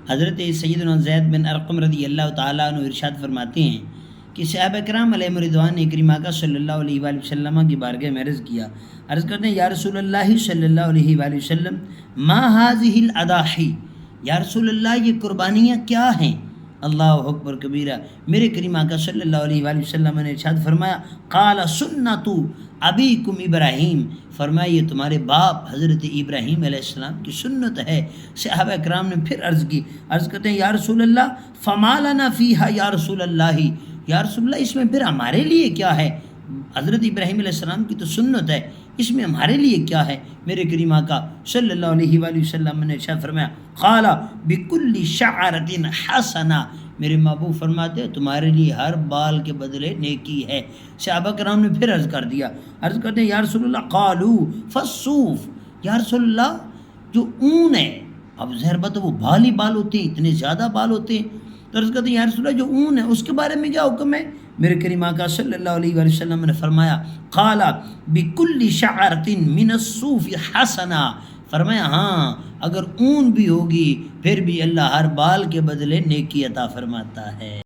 حضرت سیدنا زید بن ارقم رضی اللہ تعالیٰ عنہ ارشاد فرماتے ہیں کہ صحابہ کرام علیہ رضوان نے کریم آقا صلی اللہ علیہ وآلہ وسلم کی بارگاہ میں عرض کیا، عرض کرتے ہیں یا رسول اللہ صلی اللہ علیہ وآلہ وسلم ما هذه الاضاحی، یا رسول اللہ یہ قربانیاں کیا ہیں؟ اللہ اکبر کبیرہ۔ میرے کریم آقا صلی اللہ علیہ وآلہ وسلم نے ارشاد فرمایا قال سنت ابیکم ابراہیم، فرمایا یہ تمہارے باپ حضرت ابراہیم علیہ السلام کی سنت ہے۔ صحابہ کرام نے پھر عرض کی، عرض کرتے ہیں یا رسول اللہ فما لنا فیہا یا رسول اللہ، یا رسول اللہ اس میں پھر ہمارے لیے کیا ہے؟ حضرت ابراہیم علیہ السلام کی تو سنت ہے، اس میں ہمارے لیے کیا ہے؟ میرے کریم آقا صلی اللہ علیہ وآلہ وسلم نے ارشاد فرمایا قال بکل شعرۃ حسنہ، میرے محبوب فرماتے ہیں تمہارے لیے ہر بال کے بدلے نیکی ہے۔ صحابہ کرام نے پھر عرض کر دیا، عرض کرتے ہیں یا رسول اللہ قالوا فالصوف، یا رسول اللہ جو اون ہے، اب ظاہر بات ہے وہ بال ہی بال ہوتے ہیں، اتنے زیادہ بال ہوتے ہیں، تو عرض کرتے ہیں یا رسول اللہ جو اون ہے اس کے بارے میں کیا حکم ہے؟ میرے کریم آقا صلی اللہ علیہ وآلہ وسلم نے فرمایا قال بکل شعرۃ من الصوف حسنہ، فرمایا ہاں اگر اون بھی ہوگی پھر بھی اللہ ہر بال کے بدلے نیکی عطا فرماتا ہے۔